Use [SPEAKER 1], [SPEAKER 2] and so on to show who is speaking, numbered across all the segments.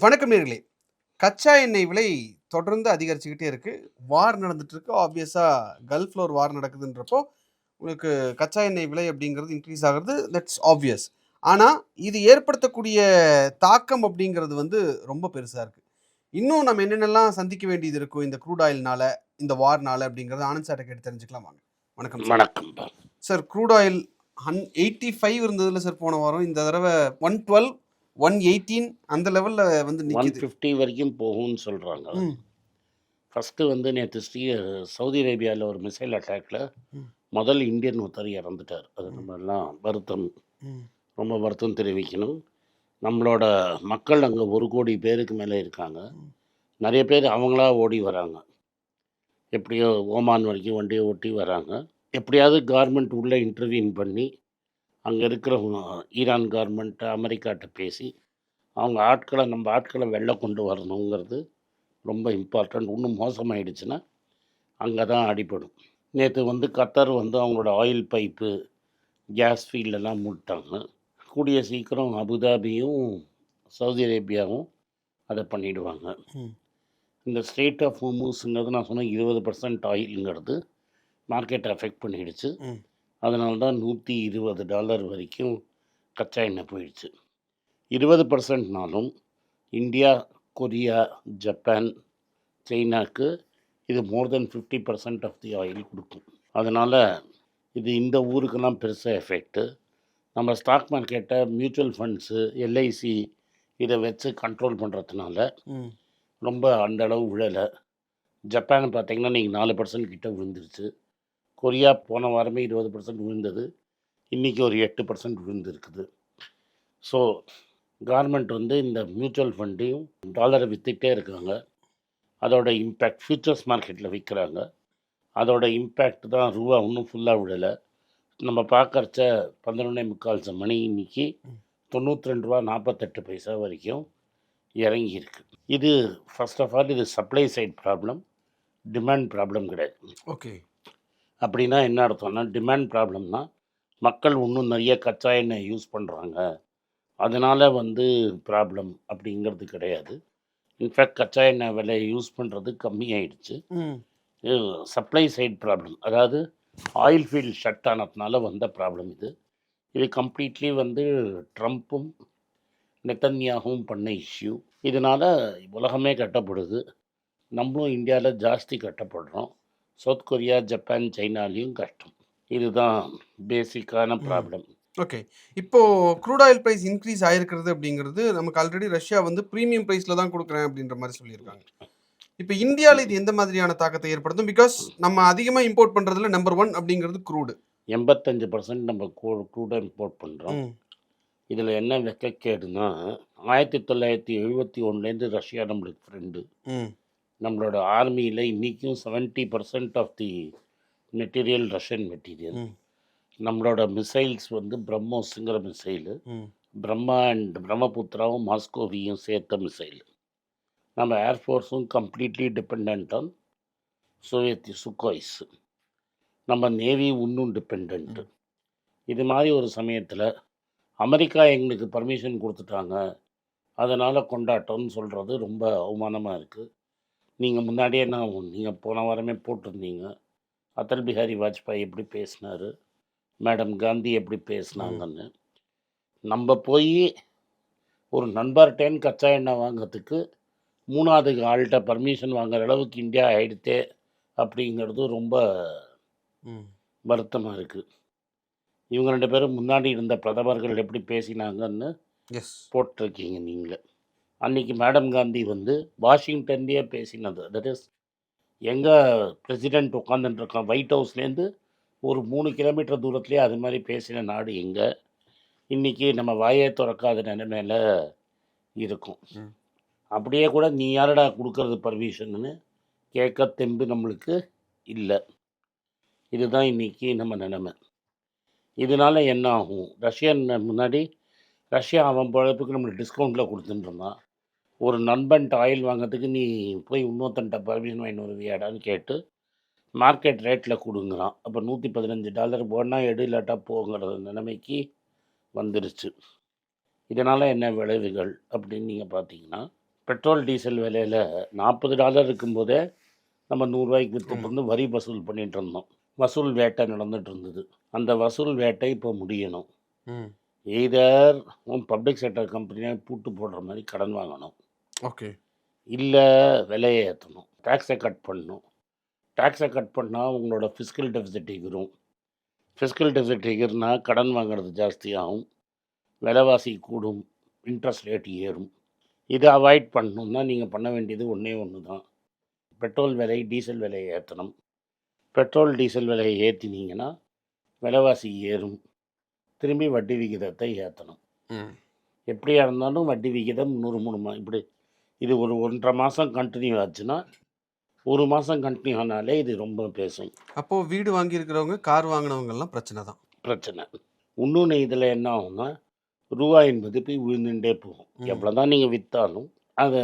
[SPEAKER 1] வணக்கம் நேர்களே. கச்சா எண்ணெய் விலை தொடர்ந்து அதிகரிச்சுக்கிட்டே இருக்கு. வார் நடந்துட்டு இருக்கு. ஆப்வியஸா கல்ஃப்ல ஒரு வார் நடக்குதுன்றப்போ, உங்களுக்கு கச்சா எண்ணெய் விலை அப்படிங்கிறது இன்க்ரீஸ் ஆகுறது தட்ஸ் ஆப்வியஸ். ஆனா, இது ஏற்படுத்தக்கூடிய தாக்கம் அப்படிங்கிறது வந்து ரொம்ப பெருசா இருக்கு. இன்னும் நம்ம என்னென்னலாம் சந்திக்க வேண்டியது இருக்கும் இந்த க்ரூட் ஆயில்னால, இந்த வார்னால அப்படிங்கிறத ஆனந்த் சார்ட்ட கேட்டு தெரிஞ்சுக்கலாம் வாங்க. வணக்கம் சார்.
[SPEAKER 2] வணக்கம்பா.
[SPEAKER 1] சார் க்ரூட் ஆயில் 85 இருந்ததுல சார் போன வாரம். இந்த தடவ 112, 118 அந்த லெவல்ல வந்து நிக்குது.
[SPEAKER 2] 150 வரைக்கும் போகும்னு சொல்கிறாங்க.
[SPEAKER 1] ம்.
[SPEAKER 2] ஃபஸ்ட்டு வந்து நேற்று சவுதி அரேபியாவில் ஒரு மிசைல் அட்டாக்ல
[SPEAKER 1] ம்.
[SPEAKER 2] முதல் இந்தியன் ஒருத்தர் இறந்துட்டார். அது
[SPEAKER 1] ம்.
[SPEAKER 2] நம்ம எல்லாம்
[SPEAKER 1] ம்.
[SPEAKER 2] ரொம்ப வருத்தம் தெரிவிக்கணும். நம்மளோட மக்கள் அங்கே 1 கோடி பேருக்கு மேலே இருக்காங்க.
[SPEAKER 1] ம்.
[SPEAKER 2] நிறைய பேர் அவங்களா ஓடி வராங்க. எப்படியோ ஓமான் வரைக்கும் வண்டியை ஓட்டி வராங்க. எப்படியாவது கவர்மெண்ட் உள்ளே இன்டர்வியூன் பண்ணி அங்கே இருக்கிற ஈரான் கவர்மெண்ட்டு அமெரிக்காட்ட பேசி அவங்க நம்ம ஆட்களை வெளில கொண்டு வரணுங்கிறது ரொம்ப இம்பார்ட்டண்ட். இன்னும் மோசமாயிடுச்சுன்னா அங்கே தான் அடிபடும். நேற்று வந்து கத்தர் வந்து அவங்களோட ஆயில் பைப்பு கேஸ் ஃபீல்டெல்லாம் மூடிட்டாங்க. கூடிய சீக்கிரம் அபுதாபியும் சவுதி அரேபியாவும் அதை பண்ணிடுவாங்க. இந்த ஸ்ட்ரெய்ட் ஆஃப் ஹோர்முஸ்ங்கிறது நான் சொன்ன 20% ஆயிலுங்கிறது மார்க்கெட்டை அஃபெக்ட் பண்ணிடுச்சு. அதனால தான் $120 வரைக்கும் கச்சா எண்ணெய் போயிடுச்சு. 20%னாலும் இந்தியா, கொரியா, ஜப்பான், சைனாக்கு இது மோர் தென் 50% ஆஃப் தி ஆயில் கொடுக்கும். அதனால் இது இந்த ஊருக்கெல்லாம் பெருசாக எஃபெக்ட்டு. நம்ம ஸ்டாக் மார்க்கெட்டை மியூச்சுவல் ஃபண்ட்ஸு, எல்ஐசி இதை வச்சு கண்ட்ரோல் பண்ணுறதுனால ரொம்ப அந்த அளவு விழலை. ஜப்பான் பார்த்திங்கன்னா நீங்கள் 4% கிட்ட விழுந்துருச்சு. கொரியா போன வாரமே 20% விழுந்தது. இன்றைக்கி ஒரு 8% விழுந்துருக்குது. ஸோ கவர்மெண்ட் வந்து இந்த மியூச்சுவல் ஃபண்டையும் டாலரை விற்றுக்கிட்டே இருக்காங்க. அதோட இம்பேக்ட் ஃபியூச்சர்ஸ் மார்க்கெட்டில் விற்கிறாங்க. அதோட இம்பேக்ட் தான் ரூபா இன்னும் ஃபுல்லாக விடலை. நம்ம பார்க்குறச்ச 11:45 மணி இன்றைக்கி $92.48 வரைக்கும் இறங்கியிருக்கு. இது ஃபர்ஸ்ட் ஆஃப் ஆல் இது supply side problem, demand problem கிடையாது.
[SPEAKER 1] ஓகே.
[SPEAKER 2] அப்படின்னா என்ன அர்த்தம்னா, டிமாண்ட் ப்ராப்ளம்னா மக்கள் இன்னும் நிறைய கச்சா எண்ணெய் யூஸ் பண்ணுறாங்க, அதனால் வந்து ப்ராப்ளம் அப்படிங்கிறது கிடையாது. இன்ஃபேக்ட் கச்சா எண்ணெய் விலையை யூஸ் பண்ணுறது கம்மியாயிடுச்சு. சப்ளை சைட் ப்ராப்ளம், அதாவது ஆயில் ஃபீல்ட் ஷட் ஆனதுனால வந்த ப்ராப்ளம் இது. இது கம்ப்ளீட்லி வந்து ட்ரம்ப்பும் நெத்தன்யாகவும் பண்ண இஷ்யூ. இதனால் உலகமே கட்டப்படுது. நம்மளும் இந்தியாவில் ஜாஸ்தி கட்டப்படுறோம். சவுத் கொரியா, ஜப்பான், சைனாலேயும் கஷ்டம். இதுதான் பேசிக்கான ப்ராப்ளம்.
[SPEAKER 1] ஓகே. இப்போ க்ரூட் ஆயில் பிரைஸ் இன்க்ரீஸ் ஆயிருக்கிறது அப்படிங்கிறது நமக்கு ஆல்ரெடி ரஷ்யா வந்து ப்ரீமியம் பிரைஸ்ல தான் கொடுக்குறேன் அப்படின்ற மாதிரி சொல்லியிருக்காங்க. இப்போ இந்தியாவில் இது எந்த மாதிரியான தாக்கத்தை ஏற்படுத்தும்? பிகாஸ் நம்ம அதிகமாக இம்போர்ட் பண்ணுறதுல நம்பர் 1 அப்படிங்கிறது க்ரூடு.
[SPEAKER 2] 85% நம்ம க்ரூடை இம்போர்ட் பண்ணுறோம். இதில் என்ன வெக்கக்கேடுனா, 1971லேருந்து ரஷ்யா நம்மளுக்கு ஃப்ரெண்டு. நம்மளோட ஆர்மியில் இன்றைக்கும் 70% of the material Russian material. நம்மளோட மிசைல்ஸ் வந்து பிரம்மோஸுங்கிற மிசைலு, பிரம்மா அண்ட் பிரம்மபுத்திராவும் மாஸ்கோவியும் சேர்த்த மிசைல். நம்ம ஏர்ஃபோர்ஸும் completely depend on Soviet Sukhois. நம்ம நேவி இன்னும் டிபெண்ட்டு. இது மாதிரி ஒரு சமயத்தில் அமெரிக்கா எங்களுக்கு பர்மிஷன் கொடுத்துட்டாங்க, அதனால் கொண்டாட்டம்னு சொல்கிறது ரொம்ப அவமானமாக இருக்குது. நீங்கள் முன்னாடியே நீங்கள் போன வாரமே போட்டிருந்தீங்க, அடல் பிஹாரி வாஜ்பாய் எப்படி பேசினார், மேடம் காந்தி எப்படி பேசினாங்கன்னு. நம்ம போய் ஒரு நண்பர்கிட்டேன் கச்சா எண்ணெய் வாங்கிறதுக்கு 3வது ஆள்கிட்ட பர்மிஷன் வாங்குற அளவுக்கு இந்தியா ஆகிடுத்தே அப்படிங்கிறது ரொம்ப வருத்தமாக இருக்குது. இவங்க 2 பேரும் முன்னாடி இருந்த பிரதமர்கள் எப்படி பேசினாங்கன்னு போட்டிருக்கீங்க நீங்கள். அன்றைக்கி மேடம் காந்தி வந்து வாஷிங்டன்லேயே பேசினது, தட் இஸ் எங்கள் பிரசிடெண்ட் உட்காந்துட்டுருக்கான் ஒயிட் ஹவுஸ்லேருந்து ஒரு 3 கிலோமீட்டர் தூரத்துலேயே அது மாதிரி பேசின நாடு எங்கே? இன்றைக்கி நம்ம வாயே திறக்காத நிலைமையில் இருக்கும். அப்படியே கூட நீ யாரடா கொடுக்கறது பர்மிஷன்னு கேட்க தெம்பு நம்மளுக்கு இல்லை. இதுதான் இன்றைக்கி நம்ம நிலைமை. இதனால் என்ன ஆகும்? முன்னாடி ரஷ்யா அவன் பழப்புக்கு நம்மளுக்கு டிஸ்கவுண்ட்டில் கொடுத்துட்டுருந்தான். ஒரு நண்பன்ட்ட ஆயில் வாங்கிறதுக்கு நீ போய் இன்னொருத்தன்ட்ட பர்மிஷன் வாங்கிட்டு வருவியாடான்னு கேட்டு மார்க்கெட் ரேட்டில் கொடுங்குறான். அப்போ $115 போனால் எடு, இல்லாட்டா போங்கிற நிலைமைக்கு வந்துருச்சு. இதனால் என்ன விளைவுகள் அப்படின்னு நீங்கள் பார்த்தீங்கன்னா, பெட்ரோல், டீசல் விலையில $40 இருக்கும்போதே நம்ம ரூ. 100க்கு வித்துட்டு
[SPEAKER 1] ஆமா.
[SPEAKER 2] இருந்து வரி வசூல் பண்ணிட்டு இருந்தோம். வசூல் வேட்டை நடந்துட்டு இருந்தது. அந்த வசூல் வேட்டை இப்போ முடியணும்.
[SPEAKER 1] ம்.
[SPEAKER 2] எய்தர் பப்ளிக் செக்டர் கம்பெனியா பூட்டு போடுற மாரி கடன் வாங்கணும்.
[SPEAKER 1] ஓகே.
[SPEAKER 2] இல்ல விலைய ஏத்தணும். டாக்ஸ கட் பண்ணணும். டாக்ஸ கட் பண்ணா உங்களோட ஃபிஸ்கல் டெஃபிசிட் எகிரும். ஃபிஸ்கல் டெஃபிசிட் எகிறுனா கடன் வாங்குறது ஜாஸ்தியாகும். விலைவாசி கூடும். இன்ட்ரெஸ்ட் ரேட் ஏறும். இத அவாய்ட் பண்ணணும்னா நீங்க பண்ண வேண்டியது ஒண்ணே ஒண்ணு தான். பெட்ரோல் விலை, டீசல் விலைய ஏத்தணும். பெட்ரோல், டீசல் விலைய ஏத்தினீங்கன்னா, விலைவாசி ஏறும். திரும்பி வட்டி விகிதத்தை ஏத்தணும்.
[SPEAKER 1] ம்.
[SPEAKER 2] எப்படியா இருந்தாலும் வட்டி விகிதம் 103 இப்படி இது ஒரு 1 1/2 மாசம் கன்டின்யூ ஆச்சுன்னா, 1 மாசம் கன்டின்யூ ஆனாலே இது ரொம்ப பேசும்.
[SPEAKER 1] அப்போ வீடு வாங்கியிருக்கிறவங்க, கார் வாங்குனவங்கலாம் பிரச்சனை தான்.
[SPEAKER 2] பிரச்சனை. இன்னொன்னு இதில என்ன ஆகும்னா, ரூபாயின் மதிப்பு விழுந்துண்டே போகும்.
[SPEAKER 1] ம்.
[SPEAKER 2] எவ்வளோதான் நீங்க வித்தாலும், அத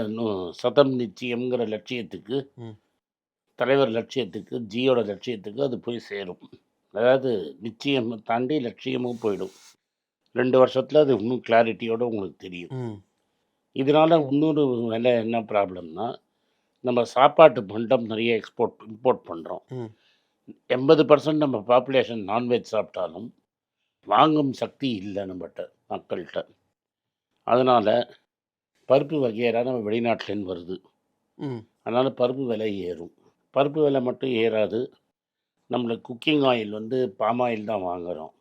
[SPEAKER 2] சதம் நிச்சயம்ங்கிற லட்சியத்துக்கு,
[SPEAKER 1] ம்.
[SPEAKER 2] தலைவர் லட்சியத்துக்கு, ஜியோட லட்சியத்துக்கு அது போய் சேரும். அதாவது நிச்சயம் தாண்டி லட்சியமும் போயிடும். 2 வருஷத்துல அது இன்னும் கிளாரிட்டியோட உங்களுக்கு தெரியும்.
[SPEAKER 1] ம்.
[SPEAKER 2] இதனால இன்னொரு வேலை என்ன ப்ராப்ளம்னா, நம்ம சாப்பாட்டு பண்டம் நிறைய இம்போர்ட் பண்றோம்.
[SPEAKER 1] ம்.
[SPEAKER 2] 80% நம்ம பாப்புலேஷன் நான்வெஜ் சாப்பிட்டாலும், வாங்கும் சக்தி இல்ல நம்மட்ட மக்கள்ட்ட. அதனால பருப்பு வகையறா நம்ம வெளிநாட்டிலேருந்து வருது.
[SPEAKER 1] ம்.
[SPEAKER 2] அதனால பருப்பு விலை ஏறும். பருப்பு விலை மட்டும் ஏறாது. நம்மளுக்கு குக்கிங் ஆயில் பாம் ஆயில் தான் வாங்குறோம்.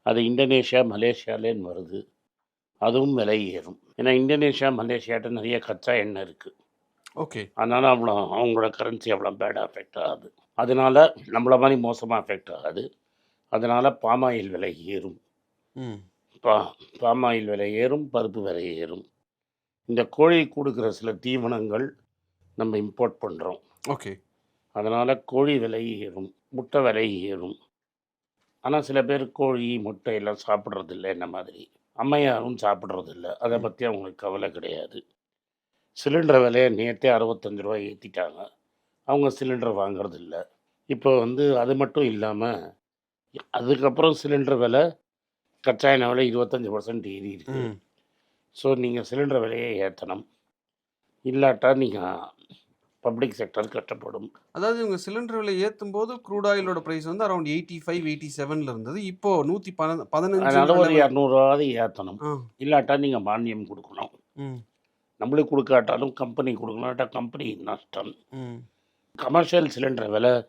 [SPEAKER 2] அது இந்தோனேஷியா, மலேசியாலேருந்து வருது. அதுவும் விலை ஏறும். ஏன்னா இந்தோனேஷியா, மலேசியாட்ட நிறைய கச்சா எண்ணெய் இருக்கு.
[SPEAKER 1] ஓகே.
[SPEAKER 2] அதனால அவங்களோட கரன்சி அவ்வளோ பேடா அஃபெக்ட் ஆகாது. அதனால நம்மள மாரி மோசமா அஃபெக்ட் ஆகாது. அதனால பாம் ஆயில் விலை ஏறும்.
[SPEAKER 1] ம்.
[SPEAKER 2] பாம் ஆயில் விலை ஏறும், பருப்பு விலை ஏறும். இந்த கோழிக்கு குடுக்குற சில தீவனங்கள் நம்ம இம்போர்ட் பண்றோம்.
[SPEAKER 1] ஓகே.
[SPEAKER 2] அதனால கோழி விலை ஏறும், முட்டை விலை ஏறும். ஆனா சில பேர் கோழி, முட்டை எல்லாம் சாப்பிடுறதில்ல என்ன மாதிரி. அம்மையாரும் சாப்பிடுறதில்ல. அத
[SPEAKER 1] ம்.
[SPEAKER 2] பத்தி அவங்களுக்கு கவலை கிடையாது. சிலிண்டர் விலைய நேத்தே ரூ. 65 ஏத்திட்டாங்க. அவங்க சிலிண்டர் வாங்குறதில்ல. இப்போ அது மட்டும் இல்லாம, அதுக்கப்புறம் சிலிண்டர் விலை, கச்சா எண்ணெய் விலை 25% ஏறியிருக்கு.
[SPEAKER 1] ம்.
[SPEAKER 2] ஸோ நீங்க சிலிண்டர் விலைய ஏத்தணும். இல்லாட்டா நீங்க பப்ளிக் செக்டர் கஷ்டப்படும்.
[SPEAKER 1] அதாவது இவங்க சிலிண்டர் விலை ஏத்தும்போது க்ரூட் ஆயிலோட பிரைஸ் அரவுண்ட் 85, 87ல இருந்தது. இப்போ 115
[SPEAKER 2] அதனால ஒரு ரூ.
[SPEAKER 1] லெவல்.
[SPEAKER 2] 200 ஏத்தணும்.
[SPEAKER 1] ஆ.
[SPEAKER 2] இல்லாட்டா நீங்க மானியம் குடுக்கணும்.
[SPEAKER 1] ம்.
[SPEAKER 2] நம்மளுக்கு குடுக்காட்டாலும் கம்பெனி குடுக்கணும். இல்லாட்டா கம்பெனி நஷ்டம்.
[SPEAKER 1] ம்.
[SPEAKER 2] கமர்ஷியல் சிலிண்டர் விலை ரூ.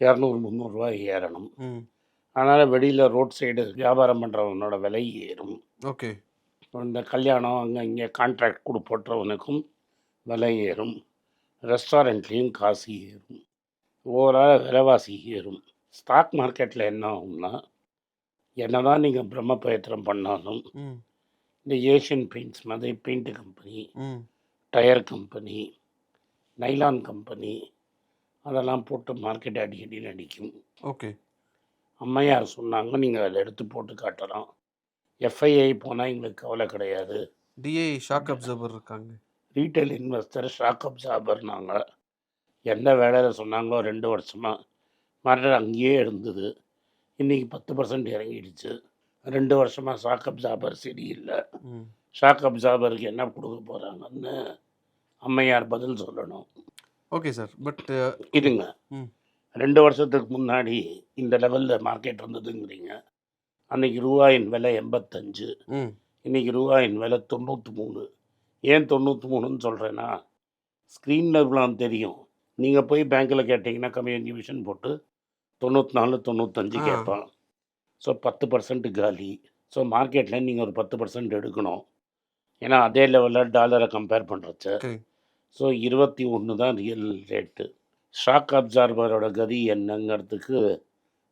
[SPEAKER 2] 200, 300 ஏறணும்.
[SPEAKER 1] ம்.
[SPEAKER 2] அதனால வெளியில ரோட் சைடு வியாபாரம் பண்றவனோட விலை ஏறும்.
[SPEAKER 1] ஓகே.
[SPEAKER 2] இந்த கல்யாணம் அங்க இங்க கான்ட்ராக்ட் போடுறவனுக்கும் விலை ஏறும். ரெஸ்டாரண்ட்லேயும் காசு ஏறும். ஓவரால் விலைவாசி ஏறும். ஸ்டாக் மார்க்கெட்டில் என்ன ஆகும்னா, என்னதான் நீங்கள் பிரம்மபயத்திரம் பண்ணாலும்,
[SPEAKER 1] ம்.
[SPEAKER 2] இந்த ஏஷியன் பெயிண்ட்ஸ் மாதிரி பெயிண்ட் கம்பெனி,
[SPEAKER 1] ம்.
[SPEAKER 2] டயர் கம்பெனி, நைலான் கம்பெனி அதெல்லாம் போட்டு மார்க்கெட் அடிக்கடி அடிக்கும்.
[SPEAKER 1] ஓகே.
[SPEAKER 2] அம்மையார் சொன்னாங்க, நீங்கள் அதை எடுத்து போட்டு காட்டலாம். எஃப்ஐஐ போனால் எங்களுக்கு கவலை கிடையாது.
[SPEAKER 1] டிஐ ஷாக் அப்சர்வர் இருக்காங்க.
[SPEAKER 2] ரீட்டைல் இன்வெஸ்டர் ஷாக் அப்சார்பர்னாங்க. எந்த வேலையில் சொன்னாங்களோ 2 வருஷமா மார்க்கெட் அங்கேயே இருந்தது. இன்றைக்கி 10% இறங்கிடுச்சு. 2 வருஷமா ஷாக் அப்சார்பர் சரியில்லை.
[SPEAKER 1] ம்.
[SPEAKER 2] ஷாக் அப்சார்பருக்கு என்ன கொடுக்க போகிறாங்கன்னு அம்மையார் பதில் சொல்லணும்.
[SPEAKER 1] Okay sir. பட்
[SPEAKER 2] இதுங்க
[SPEAKER 1] ம்.
[SPEAKER 2] 2 வருஷத்துக்கு முன்னாடி இந்த லெவலில் மார்க்கெட் இருந்ததுங்கிறீங்க. அன்றைக்கி ரூபாயின் விலை 85.
[SPEAKER 1] ம்.
[SPEAKER 2] இன்றைக்கி ரூபாயின் விலை 93. ஏன் 93ன்னு சொல்கிறேன்னா, ஸ்க்ரீனில் இவ்வளோ தெரியும். நீங்கள் போய் பேங்க்கில் கேட்டிங்கன்னா கமிஷன் போட்டு 94, 95
[SPEAKER 1] ஆ.
[SPEAKER 2] கேட்பான். ஸோ 10% காலி. ஸோ மார்க்கெட்டில் நீங்கள் ஒரு 10% எடுக்கணும். ஏன்னா அதே லெவலில் டாலரை கம்பேர் பண்ணுறச்ச.
[SPEAKER 1] ஓகே.
[SPEAKER 2] ஸோ 21 தான் ரியல் ரேட்டு. ஷாக் அப்சார்பரோட கதி என்னங்கிறதுக்கு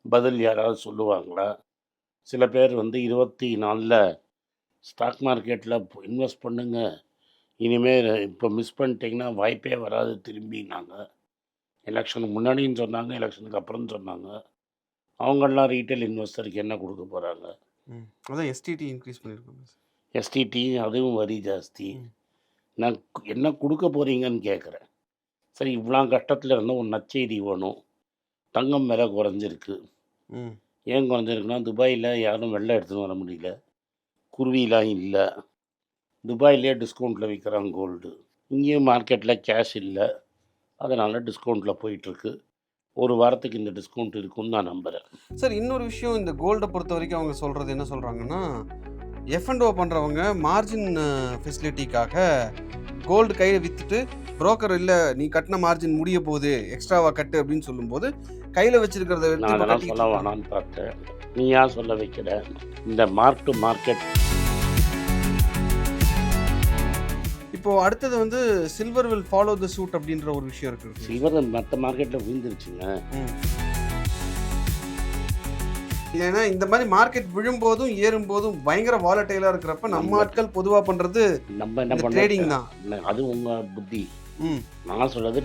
[SPEAKER 2] பதில் யாராவது சொல்லுவாங்களா? சில பேர் 24ல் ஸ்டாக் மார்க்கெட்டில் இன்வெஸ்ட் பண்ணுங்க, இனிமேல் இப்போ மிஸ் பண்ணிட்டீங்கன்னா வாய்ப்பே வராது திரும்பினாங்க. எலெக்ஷனுக்கு முன்னாடியும் சொன்னாங்க, எலெக்ஷனுக்கு அப்புறம் சொன்னாங்க. அவங்கெல்லாம் ரீட்டைல் இன்வெஸ்டருக்கு என்ன கொடுக்க போகிறாங்க?
[SPEAKER 1] ம். அதான் எஸ்டிடி இன்க்ரீஸ் பண்ணியிருக்காங்க சார்.
[SPEAKER 2] எஸ்டிடி அதுவும் வரி ஜாஸ்தி.
[SPEAKER 1] ம்.
[SPEAKER 2] நான் என்ன கொடுக்க போகிறீங்கன்னு கேட்குறேன். சரி, இவ்வளோ கஷ்டத்தில் இருந்தால் ஒரு நற்செய்தி வேணும். தங்கம் விலை குறைஞ்சிருக்கு.
[SPEAKER 1] ம்.
[SPEAKER 2] ஏன் குறைஞ்சிருக்குன்னா, துபாயில் யாரும் வெள்ளை எடுத்துன்னு வர முடியல. குருவிலாம் இல்லை. துபாயிலே டிஸ்கவுண்ட்டில் விற்கிறாங்க கோல்டு. இங்கேயும் மார்க்கெட்டில் கேஷ் இல்லை, அதனால் டிஸ்கவுண்ட்டில் போயிட்டுருக்கு. ஒரு வாரத்துக்கு இந்த டிஸ்கவுண்ட் இருக்குன்னு நான் நம்புகிறேன்.
[SPEAKER 1] சார் இன்னொரு விஷயம், இந்த கோல்டை பொறுத்த வரைக்கும் அவங்க சொல்கிறது என்ன சொல்கிறாங்கன்னா, F&O பண்ணுறவங்க மார்ஜின் ஃபெசிலிட்டிக்காக கோல்டு கையில் விற்றுட்டு புரோக்கர் இல்லை நீ கட்டின மார்ஜின் முடிய போகுது எக்ஸ்ட்ராவாக கட்டு அப்படின்னு சொல்லும்போது கையில் வச்சிருக்கிறத
[SPEAKER 2] நான்
[SPEAKER 1] எடுத்து இப்ப
[SPEAKER 2] அதெல்லாம்
[SPEAKER 1] கட்டிட்டு
[SPEAKER 2] சொல்ல
[SPEAKER 1] இருக்காங்க.
[SPEAKER 2] வேணான்னு பார்த்தேன். நீ ஏன் சொல்ல வைக்கிற? இந்த மார்க் டு மார்க்கெட்
[SPEAKER 1] இப்போ அடுத்தது வந்து silver will follow the suit அப்படின்ற ஒரு விஷயம் இருக்கு.
[SPEAKER 2] சில்வர் மற்ற மார்க்கெட்டில் விழுந்துருச்சுங்க.
[SPEAKER 1] ஏன்னா இந்த மாதிரி மார்க்கெட் விழும்போதும் ஏறும்போதும் பயங்கர வாலட்டைலா இருக்கிறப்ப நம்ம ஆட்கள் பொதுவா பண்றது
[SPEAKER 2] நம்ம என்ன
[SPEAKER 1] ட்ரேடிங்
[SPEAKER 2] பண்ண
[SPEAKER 1] தான்.
[SPEAKER 2] அது உங்கள் புத்தி.
[SPEAKER 1] ம்
[SPEAKER 2] நான் சொல்கிறது